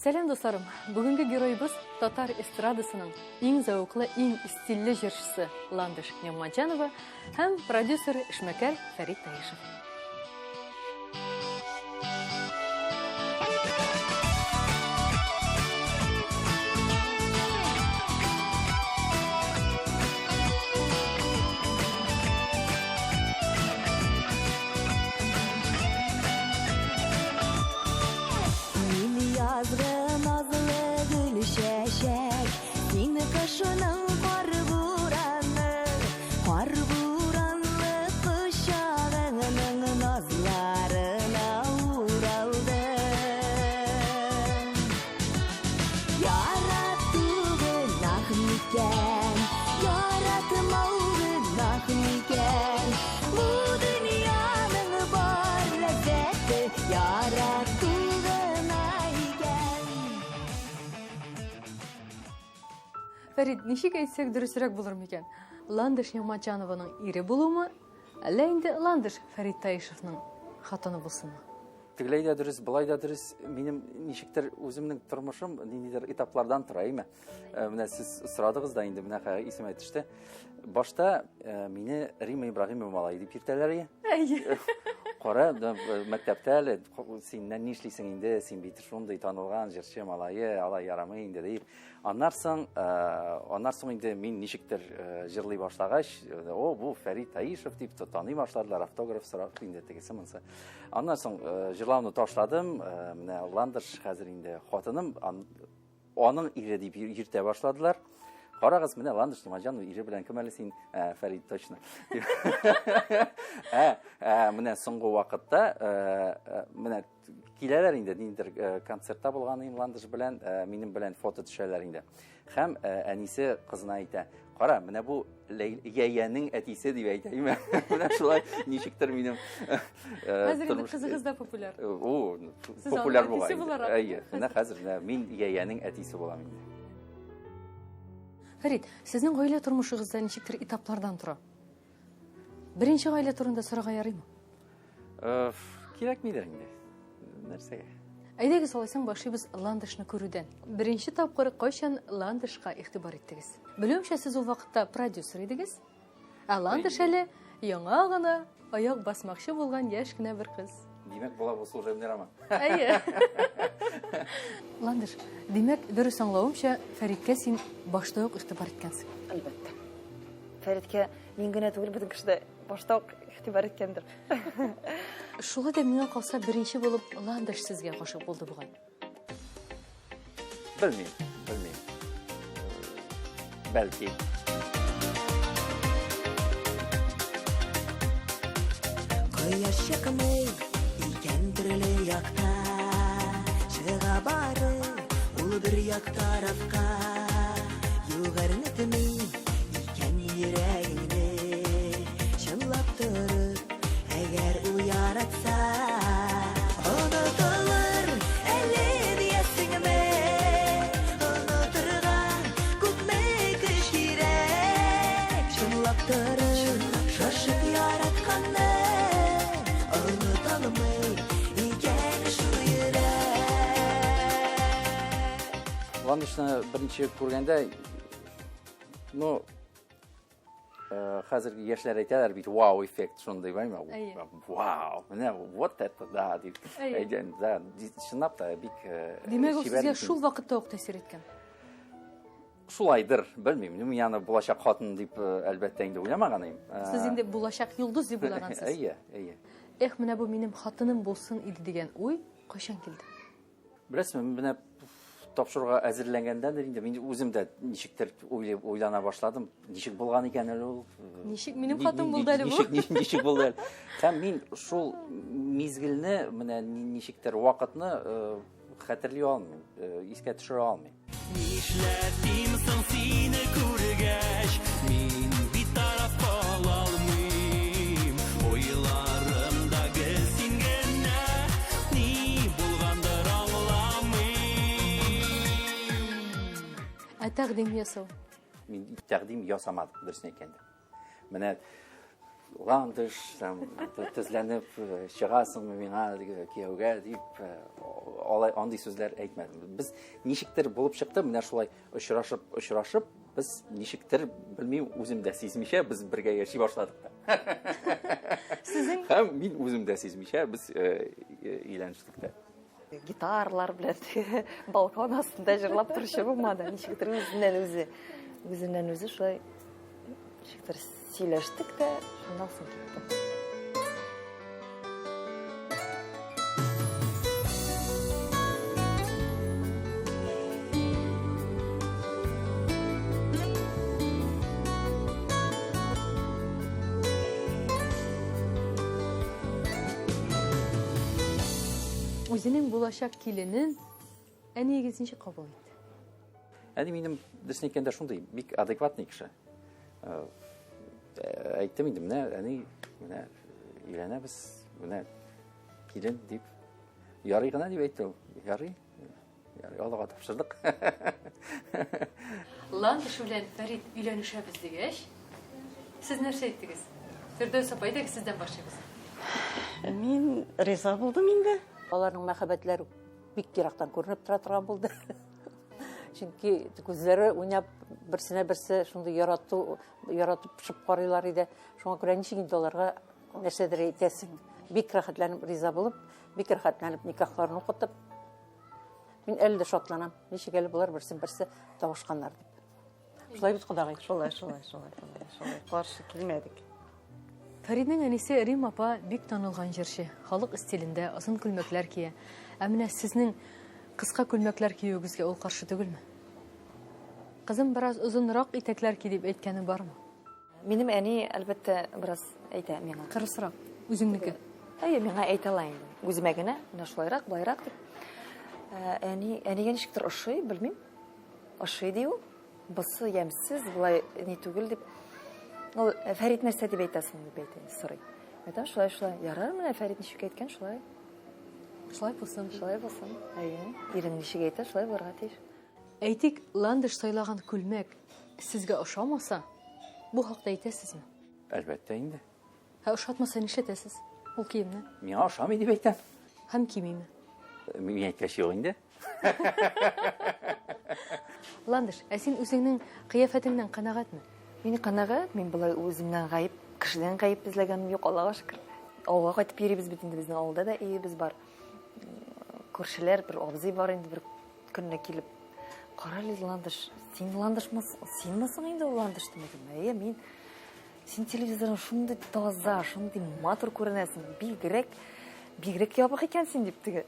Сәлем достарым, бүгінгі геройбыз татар эстрадасының ең зауқлы, ең стильлі жыршысы Ландыш Нигъматжанова һәм продюсер эшмәкәр Фәрит Таишев. Фәрит, ничек әйтсәк дөресрәк булыр микән? Ландыш Нигъматжанованың ире булуымы, әллә инде Ландыш Фәрит Таишевның хатыны булсынмы? Тегеләй дә дөрес, былай да дөрес. Минем ничектер үземнең тормышым ниндидер этаплардан тора, әйме. Менә сез сорадыгыз да инде менә исем әйтеште. Башта мине Рима Ибрагимова малай дип йөртәләр. Кара, мәктәптә әле синнән нишлисең инде, син бит шундый танылган җырчы малае, алай ярамый инде дип. Аннан соң инде мин ничектер җырлый башлагач, бу Фәрит Таишев дип таный башладылар, автограф сорап инде тегесе монсы. Аннан соң җырлауны ташладым, менә Ландыш хәзер инде хатыным, аның ире дип йөртә башладылар. Карагыз, менә Ландыш Нигъматжанова ире белән кем әле син, Фәрит точно. Менә соңгы вакытта менә киләләр инде ниндидер концертта булганым Ландыш белән, минем белән фото төшәләр инде. Һәм әнисе кызына әйтә: "Кара, менә бу Яянең әтисе" дип әйтә. Менә шулай ничектер минем хәзер инде кызыгыз да популяр. Популяр булган. Әйе, менә хәзер мин Яянең әтисе булам инде. Фәрит, сезнең гаилә тормышыгызда ничектер этаплардан тора? Беренче гаилә турында сорарга ярыймы? Кирәкмидер инде. Нәрсәгә? Әйдәгез алайсаң башлыйбыз Ландышны күрүдән. Беренче тапкыр кайчан Ландышка игътибар иттегез? Белүемчә, сез ул вакытта продюсер идегез. Ландыш әле яңа гына аяк басмакчы булган яшь кенә бер кыз. Димәк, була бу служебный роман. Әйе. Ландыш, димәк, дөрес аңлавымча, Фәриткә син башта ук игътибар иткәнсең. Әлбәттә. Фәриткә мин генә түгел, бөтен кеше башта ук игътибар иткәндер. Шулай да миңа калса беренче булып Ландыш сезгә гашык булды бугай. Белмим. Бәлки. Кояш якмый, икән төрле якта, чыга бары, ул бер як тарафка, югарынытмый, икән йөрәгеңне, чынлап торып, әгәр ул яратса, онытылыр, әле диясеңме, онытырга күпме көч кирәк, чынлап торып, шашып яратканны Ландышны беренче күргәндә, хәзерге яшьләр әйтәләр бит, вау эффект шундый, баймы? Вау, менә вот это да дип әйткән, да, чынлап та бик Димәк, сезгә шул вакытта ук тәэсир иткән. Шулайдыр, белмим. Мин аны булачак хатын дип әлбәттә инде уйламаган идем. Сез инде булачак йолдыз дип уйлагансыз. Әйе. Менә бу минем хатыным булсын иде дигән уй кайчан килде? Беләсезме, менә тапшыруга әзерләнгәндән инде мин үзем дә ничектер уйлана башладым. Ничек булган икән әле ул? Ничек минем хатым булды әле бу? Ничек булды әле? Һәм мин шул мизгелне, менә ничектер вакытны хәтерли алмыйм, искә төшерә алмыйм. Нишләтим соң сине күргәч, мин бит тараф кала алмыйм. Уйларымдагы син генә ни булгандыр аңламыйм. Тәкъдим ясау. Мин тәкъдим ясамадым, дөресен әйткәндә. Менә ландыш, тезләнеп чыгасыңмы миңа кияүгә дип, андый сүзләр әйтмәдем. Без ничектер булып чыкты, менә шулай очрашып, без ничектер белмим, үзем дә сизмичә без бергә яши башладык та. Сезнең Һәм мин үзем дә сизмичә без өйләнештек тә. Гитарлар белән балкон астында җырлап торучы булмады. Ничектер үзеннән үзе шулай ничектер сөйләштек тә, шуннан соң китте. үзенең булачак киленен әнигезенчә кабул итте. Әни минем дөресен әйткәндә шундый бик адекватный кеше. Әйттем инде, менә әни, менә өйләнәбез, менә килен дип. Ярый гына дип әйтте. Ярый. Аллага тапшырдык. Ландыш белән Фәрит өйләнешәбез дигәч, сез нәрсә әйттегез? Фирдәүс апай да сездән башлыйбыз. Мин риза булдым инде. Аларның мәхәббәтләре бик ерактан күренеп тора торган булды. Чөнки күзләре уйнап берсенә-берсе шундый яратып пешеп карыйлар иде. Шуңа күрә ничек инде аларга нәрсәдер әйтәсең. Бик рәхәтләнеп риза булып, бик рәхәтләнеп никахларын укытып. Мин әле дә шатланам. Ничек әле булар берсен-берсе тавышканнар дип. Шулай бит кодагый. Шулай. Каршы килмәдек. Фәритнең әнисе Рим апа бик танылган җырчы. Халык стилендә озын күлмәкләр кия. Ә менә сезнең кыска күлмәкләр киюегезгә ул каршы түгелме? Кызым бераз озынрак итәкләр ки дип әйткәне бармы? Минем әни әлбәттә бераз әйтә миңа. Кырысрак, үзеңнеке. Миңа әйтә ала инде. Үземә генә, менә шулайрак, байларак дип. Әнигә ничектер ошый, белмим. Ошый ди ул. Бусы ямсыз, булай ни түгел дип. Ул Фәрит нәрсә дип әйтәсең дип әйтә, сорый. Әйтәм, шулай. Ярар, менә Фәрит ничек әйткән, шулай. Шулай булсын. Ирен ничек әйтә, шулай булырга тиеш. Әйтик, Ландыш сайлаган күлмәк сезгә ошамаса, бу хакта әйтәсезме? Әлбәттә инде. Ошатмаса нишләтәсез? Ул киемне Миңа ошамый дип әйтәм. һәм кимиме? Мин әйткәч юк инде. Ландыш, ә син үзеңнең кыяфәтеңнән канагатьме? Мин канагат, мин булай үземнән гаип, кешедән гаип эзләгәнем юк, Аллага шөкер. Авылга кайтып йөрибез бит инде, безнең авылда да өебез бар. Күршеләр бер абзый бар инде, бер көнне килеп, "Карале, Ландыш, син Ландышмысың? Синмисың инде ул Ландыш?" димәдем. Мин син телевизордан шундый таза, шундый матур күренәсең, бигрәк ябык икәнсең дип теге.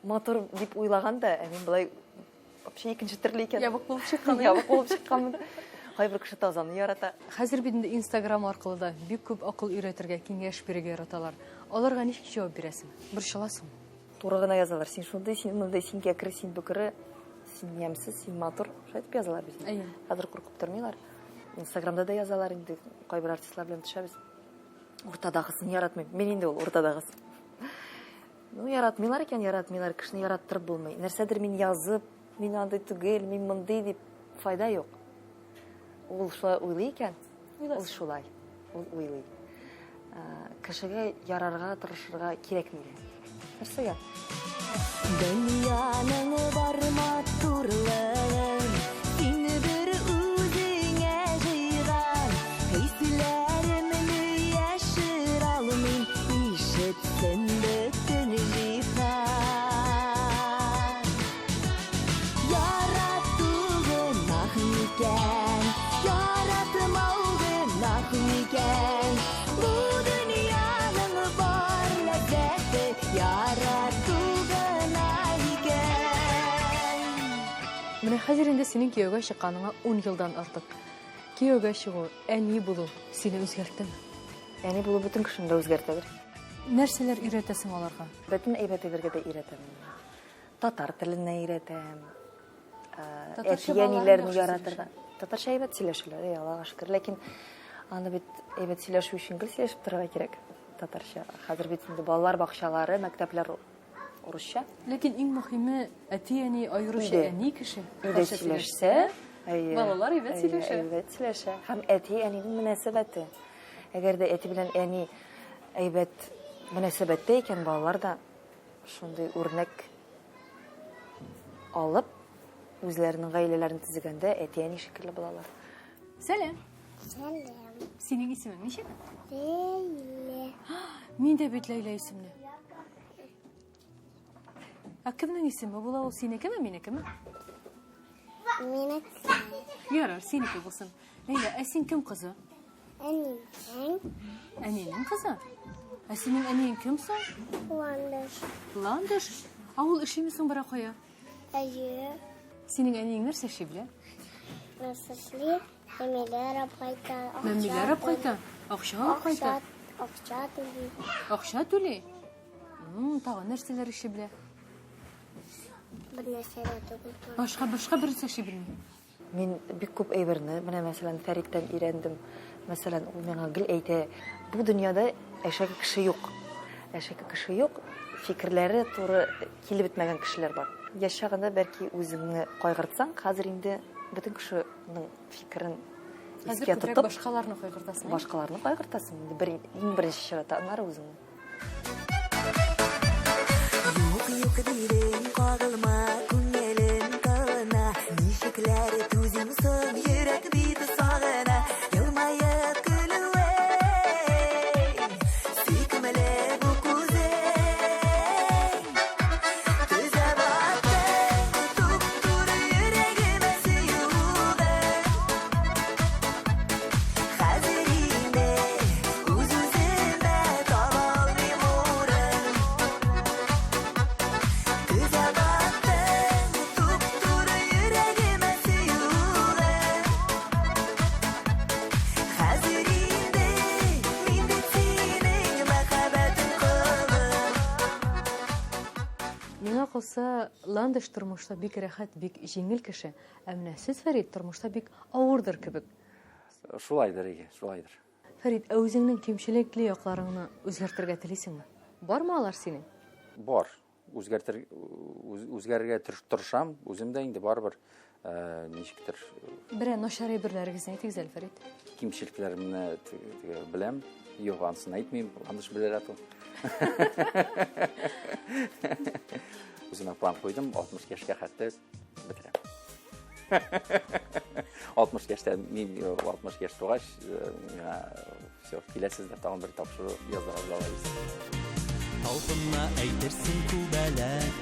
Матур дип уйлаганда, мин булай вообще икенче төрле икән. Ябык булып чыккан. Ябык булып чыкканмын. Кайбер кеше тазаны ярата. Хәзер бит инде Instagram аркылы да бик күп акыл өйрәтергә, киңәш бирергә яраталар. Аларга ничек җавап бирәсең? Борчыласың. Туры гына язалар. Син шундый, син мондай, син кәкре, син бөкре, син ямсыз, син матур. Шулай дип язалар безне. Әйе. Хәзер куркып тормыйлар. Инстаграмда да язалар инде. Кайбер артистлар белән төшәбез. Уртадагысын яратмыйм. Мин инде ул уртадагысы. Яратмыйлар икән, яратмыйлар. Кешене яраттырып булмый. Нәрсәдер мин язып, мин андай түгел, мин мондый дип файда юк. Ул шулай уйлый икән. Ул шулай. Ул уйлый. Кешегә ярарга, тырышырга кирәкми. Нәрсәгә? Дөньяның бар матурлыгын син бер үзеңә җыйган, хисләремне яшер алмыйм, ишетсен бөтен җиһан. Ярату гөнаһ икән, яратмау гөнаһ икән, бу дөньяның бар ләззәте ярату. Менә хәзер инде синең кияүгә чыкканыңа 10 елдан артык. Кияүгә чыгу, әни булу сине үзгәрттеме? Әни булу бөтен кешене үзгәртәдер. Нәрсәләр өйрәтәсең аларга? Бөтен әйбәтләргә дә өйрәтәм. Татар теленә өйрәтәм. Әтияниләрне яратырга. Татарча әйбәт сөйләшәләр, Аллага шөкер. Ләкин аны бит әйбәт сөйләшү өчен гел сөйләшеп торырга кирәк. Татарча. Хәзер бит инде балалар бакчалары, мәктәпләр урысча. Ләкин иң мөһиме, әти-әни айрыша әни кеше. Сөйләшсә, Балалар әйбәт сөйләшә. Әйбәт сөйләшә. Һәм әти әнинең мөнәсәбәте. Әгәр дә әти белән әни әйбәт мөнәсәбәттә икән, балалар да шундый үрнәк алып, үзләренең гаиләләрен төзегәндә әти әни шикелле булалар. Сәлам. Сәлам. Синең исемең ничек? Лейлә. Мин дә бит Ләйлә исемле. Кемнең исеме була ул, синекеме, минекеме? Минеке. Ярар, синеке булсын. Ләйлә, ә син кем кызы? Әнинең Әнинең кызы. Ә синең әниең кем соң? Ландыш. Ландыш. Ул эшиме соң бара кая? Әйе. Синең әниең нәрсә эшли белә? Насысли. Мәмиләр апайта. Мәмиләр апайта. Акча апайта. Акча түли. Акча түли. Тагын нәрсәләр эшли белә? Бер нәрсә дә түгел. Башка бер нәрсә эшли белми. Мин бик күп әйберне, менә мәсәлән, Фәриттән өйрәндем. Мәсәлән, ул миңа гел әйтә, бу дөньяда әшәке кеше юк. Әшәке кеше юк, фикерләре туры килеп бетмәгән кешеләр бар. Яшәгәндә бәлки үзеңне кайгыртсаң, хәзер инде бөтен кешенең фикерен искә Хәзер тотып, башкаларны кайгыртасың. башкаларны кайгыртасың. Иң беренче чиратта аннары үзеңне. Юк дидең кагылма күңелең кылына нишекләр түзем соң йөрәк бит сагына елмаеп көлүе сөйкмәле бу күзең түзә баттың туп-тур йөрәгемә сөюле хәзер инде үз-үземә таба алмыйм урын Түзә баттың туп-тур йөрәгемә сөюле хәзер инде мин бит синең мәхәббәтең кылым Миңа калса, Ландыш тормышта бик рәхәт, бик җиңел кеше. Ә менә сез, Фәрит, тормышта бик авырдыр кебек. Шулайдыр, шулайдыр. Фәрит, ә үзеңнең кимчелекле якларыңны үзгәртергә телисеңме? Бармы алар синең? Бар. Үзгәрергә тырышам, үзем дә инде барбыр. Ничектер Берәр начар әйберләрегезне әйтегез әле, Фәрит. кимчелекләремне беләм. Юк, анысын әйтмим, Ландыш белер ул. Үземә план куйдым, 60 яшькә хәтта бетерәм. 60 яшьтә мин 60 яшь тугач, все, киләсез дә тагын бер тапшыру яздырып алабыз. Талпынна әйтерсең күбәләк,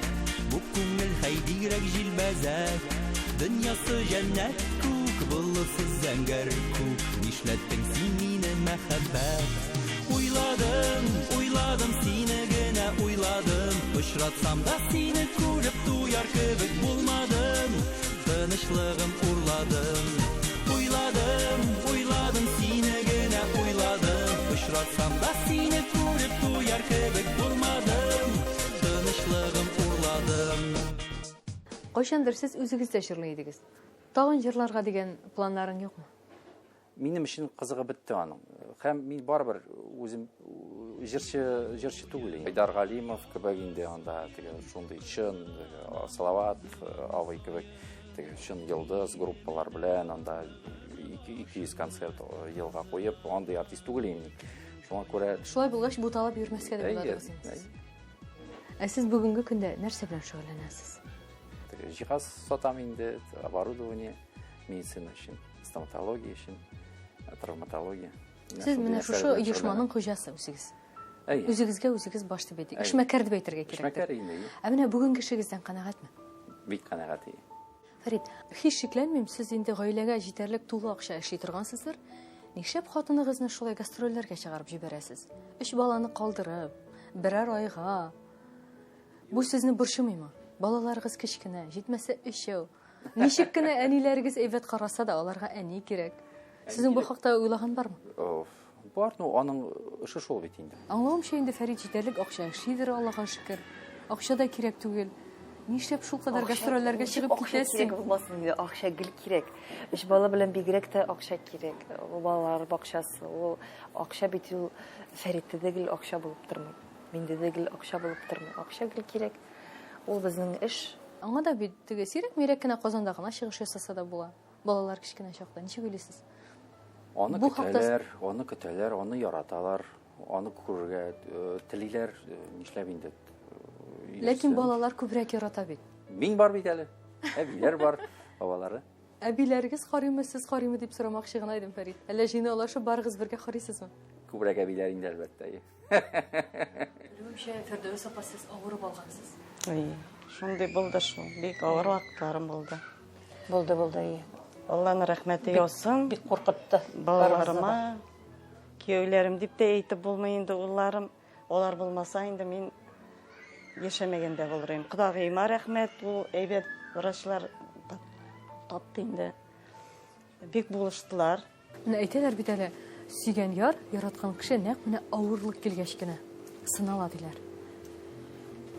бу күңел хәйдирәк җилбәзәк. Дөньясы җәннәт күк, булысыз зәңгәр күк. Нишләттең син мине мәхәббәт? Уйладым сине генә уйладым. Очратсам да сине күреп туяр кебек булмадым. Тынычлыгым урладым. Уйладым сине генә уйладым. Очратсам да сине күреп туяр кебек булмадым. Тынычлыгым урладым. Кайчандыр сез үзегездә җырлый идегез. Тагын җырларга дигән планнарың юкмы? Минем өчен кызыгы бетте аның. Һәм мин барбер үзем җырчы түгел. Айдар Галимов кебек инде анда шундый чын Салават авый кебек чын йылдыз группалар белән анда 200 концерт елга куеп, андый артист түгел инде. Шуңа күрә Шулай булгач, буталап йөрмәскә дә буладыгыз инде. Ә сез бүгенге көндә нәрсә белән шөгыльләнәсез? җиһаз сатам инде, оборудование, медицина өчен, стоматология өчен, травматология. Сез менә шушы оешманың хуҗасы үзегез. Үзегезгә үзегез баш дип әйтик. Эшмәкәр дип әйтергә кирәк. Эшмәкәр инде. Ә менә бүгенге эшегездән канәгатьме? Бик канәгать. Фәрит, һич шикләнмим, сез инде гаиләгә җитәрлек тулы акча эшли торгансыздыр. Нишләп хатыныгызны шулай гастрольләргә чыгарып җибәрәсез? 3 баланы калдырып, берәр айга. Бу сезне борчымыймы? Балаларыгыз кечкенә, җитмәсә 3 ел. Ничек кенә әниләрегез әйбәт караса да, аларга әни кирәк. Сезнең бу хакта уйлаган бармы? Бар, аның эше шул бит инде. Аңлавымча инде Фәрит җитәрлек акча эшлидер, Аллага шөкер. Акча да кирәк түгел. Нишләп шул кадәр гастрольләргә чыгып китәсең? Булмасын инде, акча гел кирәк. 3 бала белән бигрәк тә акча кирәк. Балалар бакчасы, ул акча бит ул Фәритдә дә гел акча булып тормый. Миндә дә гел акча булып тормый. Акча гел кирәк. Ул безнең эш. Аңа да бит теге сирәк мирәк кенә Казанда гына чыгыш ясаса да була. балалар кичкенә чакта. Ничек уйлыйсыз? Аны Бу хакта- көтәләр, аны яраталар, аны күрергә телиләр, нишләп инде. Ләкин балалар күбрәк ярата бит. Мин бар бит әле. Әбиләр бар, бабалары. Әбиләрегез карыймы, сез карыймы дип сорамакчы гына идем, Фәрит. Әллә җыйны алышып барыгыз бергә карыйсызмы? Күбрәк әбиләр инде әлбәттә. Белүемчә, Фәрдәүс апа, сез авырып алгансыз. Шундай булды шул. Бик авыр вакытларым булды. Булды. Алланың рәхмәте яусын. Бик куркытты. Балаларыма, күйеүләрем дип тә әйтеп булмый инде улларым. Алар булмаса инде мин яшәмәгәндә булыр идем. Кудагыйма рәхмәт, ул әйбәт врачлар тапты инде. Бик булыштылар. Менә әйтәләр бит әле, сөйгән яр, яраткан кеше нәкъ менә авырлык килгәч кенә сынала диләр.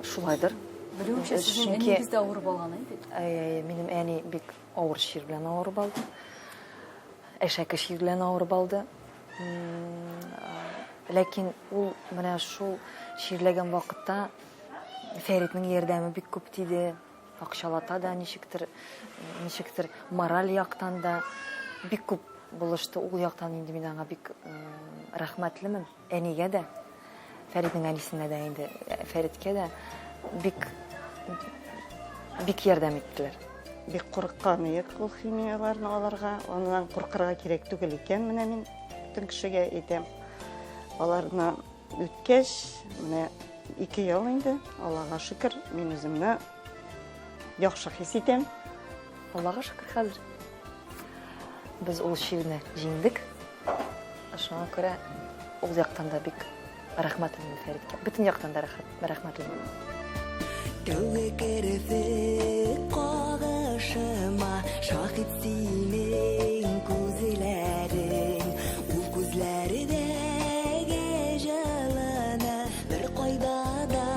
Шулайдыр. Белүемчә, сезнең Чөнки- әнигез дә авырып алган иде. Минем әни бик авыр шир белән авырып алды. Әшәке шир белән авырып алды. Ләкин ул менә шул ширләгән вакытта Фәритнең ярдәме бик күп тиде. Акчалата да ничектер мораль яктан да бик күп булышты. Ул яктан инде мин аңа бик рәхмәтлемен. Әнигә дә, Фәритнең әнисенә дә инде, Фәриткә дә бик ярдәм иттеләр. Бик курыккан идек ул химияларны аларга. Аннан куркырга кирәк түгел икән. Менә мин бүтән кешегә әйтәм. Аларны үткәч, менә 2 ел инде, Аллага шөкер, мин үземне яхшы хис итәм. Аллага шөкер, хәзер без ул ширне җиңдек. Шуңа күрә ул яктан да бик рәхмәтлемен Фәриткә. Бүтән яктан да рәхмәтлемен. Тәүге керфе кагышыма шахит синең күзләрең, ул күзләрдәге җылыны бер кайда да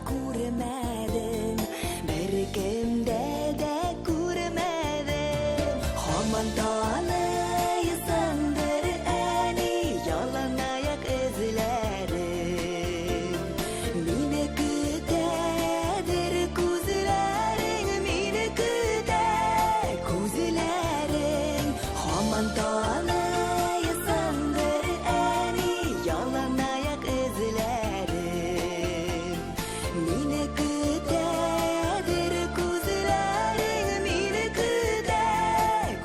күрмәдем, бер кемдә дә күрмәдем. Һаман таныйсыңдыр әни ялан аяк эзләрен, мине көтәдер күзләрең, мине көтә күзләрең. Һаман таныйсыңдыр әни ялан аяк эзләрен, мине көтәдер күзләрең, мине көтә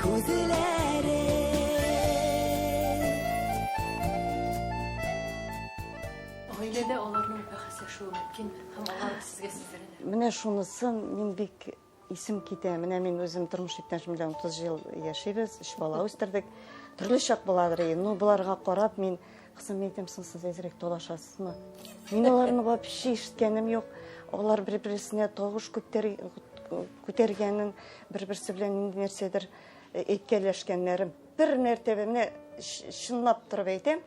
күзләрең. Гаиләдә аларның бәхәсләшүе мөмкинме? Һәм алар сезгә сиздерәләр. Менә шунысын мин бик исем китә. Менә мин үзем тормыш иптәшем белән 30 ел яшибез, 3 бала үстердек. Төрле чак буладыр. Ну, буларга карап мин кызым әйтәм, сез әзрәк талашасызмы? Мин аларны вообще ишеткәнем юк. Алар бер-берсенә тавыш күтәргәнен, бер-берсе белән нинди нәрсәдер әйткәләшкәннәрем. Бер мәртәбә менә чынлап торып әйтәм,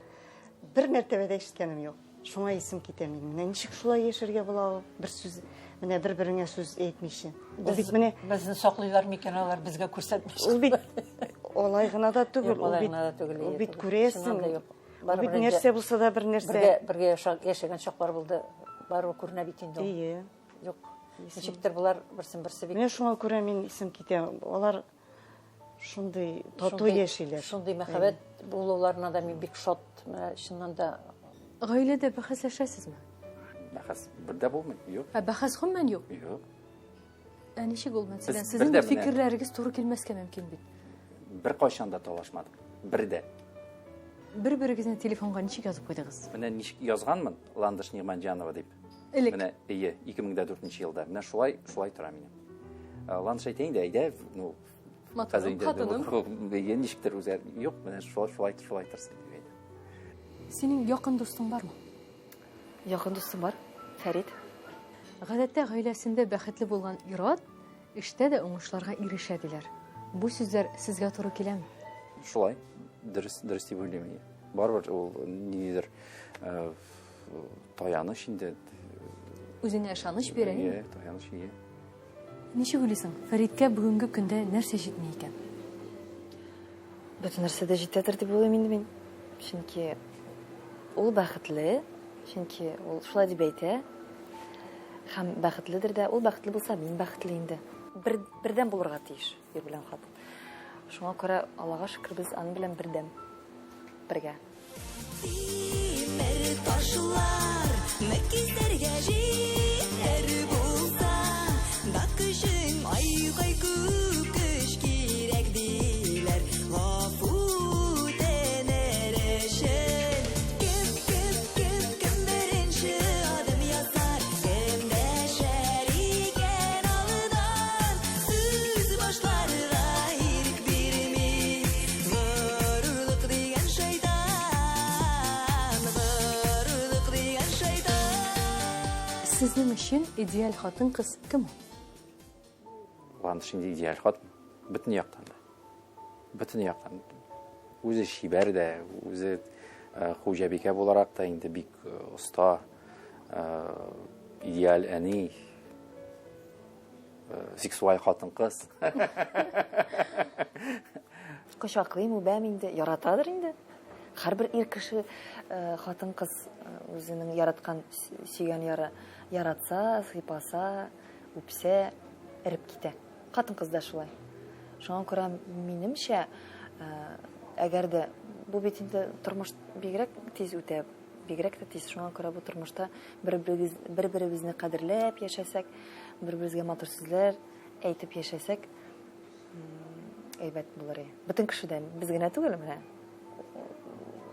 бер мәртәбә дә ишеткәнем юк. Шуңа исем китә мин. Менә ничек шулай яшәргә була ул? Бер сүз, менә бер-береңә сүз әйтмичә. Ул бит менә Безне саклыйлар микән алар безгә күрсәтмиш. ул бит алай гына да түгел, ул бит ул бит күрәсең. Ул бит нәрсә булса да бер нәрсә. Бергә яшәгән чаклар булды. Барыбер күренә бит инде. Ие. Юк. Ничектер булар берсен-берсе бик Менә шуңа күрә мин исем китә. Алар шундый тату яшиләр. Шундый мәхәббәт булуларына да мин бик шат. Чыннан да Гаиләдә бәхәсләшәсезме? Бәхәс бердә булмый. Юк. Бәхәс гомумән юк. Юк. Ничек ул мәсәлән? Без Сезнең бердә менә- фикерләрегез туры килмәскә мөмкин бит. Бер кайчан да талашмадык. Бердә. Бер-берегезне телефонга ничек язып куйдыгыз? Менә ничек язганмын Ландыш Нигъманҗанова дип. Элек. Менә 2004 елда. Менә шулай тора минем. Ландыш әйтә инде, әйдә, ну Матурым, хатыным. Бәйгән ничектер үзәр. Юк, менә шулай торсын дип әйтә. Синең якын дустың бармы? Якын дустым бар, Фәрит. Гадәттә гаиләсендә бәхетле булган ир-ат эштә дә уңышларга ирешә диләр. Бу сүзләр сезгә туры киләме? Шулай. Дөрес дип уйлыйм. Барыбер ул нидер таяныч инде. Үзенә ышаныч бирә. Ие, таяныч ие. Ничек уйлыйсың? Фәриткә бүгенге көндә нәрсә җитми икән? Бөтен нәрсә дә җитәдер дип уйлыйм инде мин. Чөнки ул бәхетле, чөнки ул шулай дип әйтә. Һәм бәхетледер дә, ул бәхетле булса, мин бәхетле инде. Бердән булырга тиеш, ир белән хатын. Шуңа күрә Аллага шөкер без аны белән бердәм. Бергә. Тимер ташлар мәкисләргә җитәр булса, да көчең айгай күкеш кирәк диләр. Гафу үтенер өчен кем беренче адым ясар, кем дәшәр икән алдан, сүз башларга ирек бирми, горурлык дигән шайтан. Сезнең өчен идеаль хатын-кыз кем? Ландыш инде идеаль хатын. Бөтен яктан да. Бөтен яктан. Үзе шибәр дә, үзе хуҗабикә буларак та инде бик оста, идеаль әни, сексуаль хатын-кыз. Кочаклыйм, үбәм инде, яратадыр инде. Һәрбер ир кеше хатын-кыз үзенең яраткан сөйгән яры яратса, сыйпаса, үпсә, эреп китә. Хатын-кыз да шулай. Шуңа күрә минемчә, әгәр дә бу бит инде тормыш бигрәк тиз үтә, бигрәк тә тиз. Шуңа күрә бу тормышта бер-беребезне кадерләп яшәсәк, бер-беребезгә матур сүзләр әйтеп яшәсәк, әйбәт булыр. Бөтен кешедә без генә түгел менә.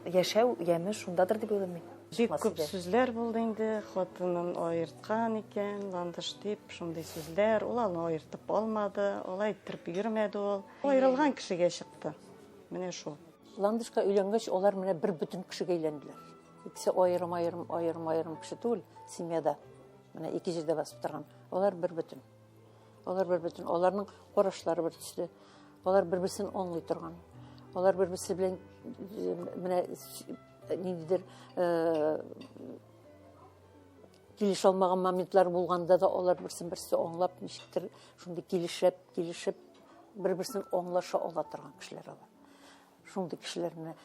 Яшәү яме шундадыр дип уйлыйм мин. Бик күп сүзләр булды инде, хатынын аерткан икән, Ландыш дип, шундый сүзләр, ул аны аертып алмады, алай иттереп йөрмәде ул. Аерылган кешегә чыкты. Менә шул. Ландышка өйләнгәч, олар менә бер бөтен кешегә әйләнделәр. Икесе аерым кеше түгел, семьяда. Менә ике җирдә басып торган. Олар бер бөтен. Аларның карашлары бер төсле. Алар бер-берсен аңлый торган. Алар бер-берсе белән менә ниндидер килеш алмаган моментлар булганда да алар берсе аңлап, ничектер шундый килешеп, бер-берсен аңлаша ала торган кешеләр алар. Шундый кешеләрне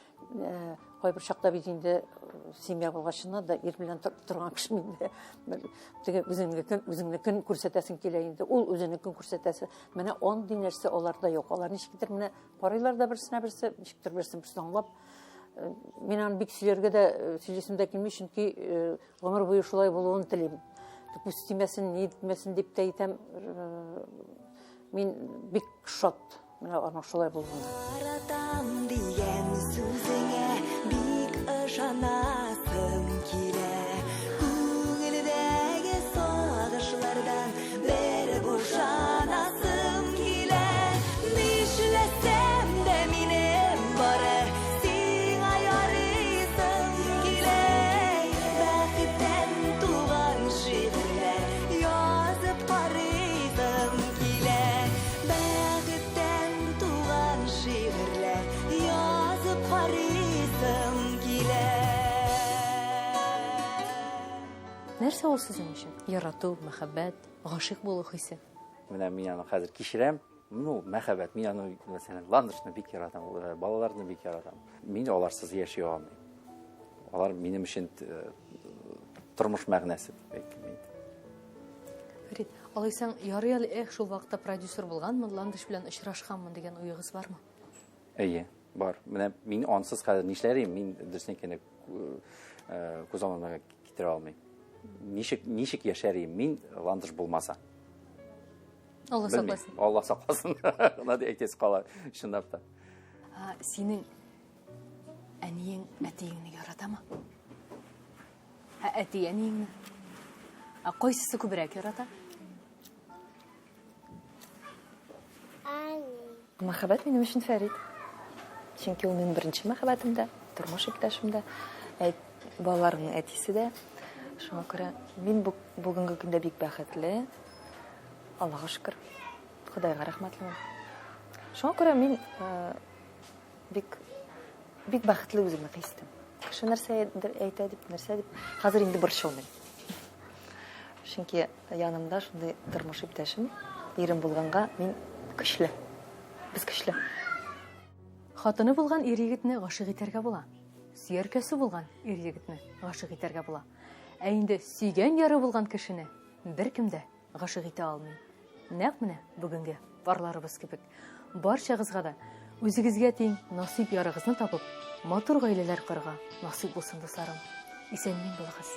кайбер чакта бит инде семья булгачына да ир белән торган кеше инде теге үзеңне күрсәтәсең килә инде, ул үзенең күрсәтәсе. Менә андый нәрсә аларда юк. Алар ничектер менә карыйлар да берсенә-берсе, ничектер берсен аңлап. Мин аны бик сөйләргә дә сөйләсемдә килми, чөнки гомер буе шулай булуын телим. Допустимәсен, нитмәсен дип тә әйтәм. Мин бик шат менә аның шулай булуына. Яратам дигән сүзеңә бик ышанасым килә. Күңелдәге сагышлардан бер бушанасым килә. Нишләсәм дә минем бары сиңа ярыйсым килә. Бәхеттән туган шигырьләр язып карыйсым килә. Бәхеттән туган шигырьләр язып карыйсым килә. Нәрсә ул сезнең өчен? Ярату, мәхәббәт, гашыйк булу хисе. Менә мин аны хәзер кичерәм. Мәхәббәт, мин аны мәсәлән Ландышны бик яратам, балаларны бик яратам. Мин аларсыз яши алмыйм. Алар минем өчен тормыш мәгънәсе дип әйтәм. Фәрит, алайсаң ярый әле шул вакытта продюсер булганмын, Ландыш белән очрашканмын дигән уегыз бармы? Әйе, бар. Менә мин ансыз хәзер нишләрим? Мин дөресен күз алдыма китерә алмыйм. Ничек яшәрим мин Ландыш булмаса? Алла сакласын. Алла сакласын. Гына дип әйтәс кала, чынлап та. Синең әниең әтиеңне яратамы? Әти әниеңне? Кайсысы күбрәк ярата? Мәхәббәт минем өчен Фәрит. Чөнки ул минем беренче мәхәббәтем дә, тормыш иптәшем дә, балаларның әтисе дә. Шуңа күрә мин бүгенге көндә бик бәхетле. Аллага шөкер. Худайга рәхмәтле. Шуңа күрә мин бик бәхетле үземне хис итәм. Кеше нәрсә әйтә дип, нәрсә дип, хәзер инде борчылмыйм. Чөнки янымда шундый тормыш иптәшем, ирем булганга мин көчле. Без көчле. Хатыны булган ир-егетне гашыйк итәргә була. Сөяркәсе булган ир-егетне гашыйк итәргә була. Ә инде сөйгән яры булган кешене беркем дә гашыйк итә алмый. Нәкъ менә бүгенге барларыбыз кебек. барчагызга да үзегезгә тиң насыйп ярыгызны табып, матур гаиләләр корырга насыйп булсын дусларым. Исәнмин булыгыз.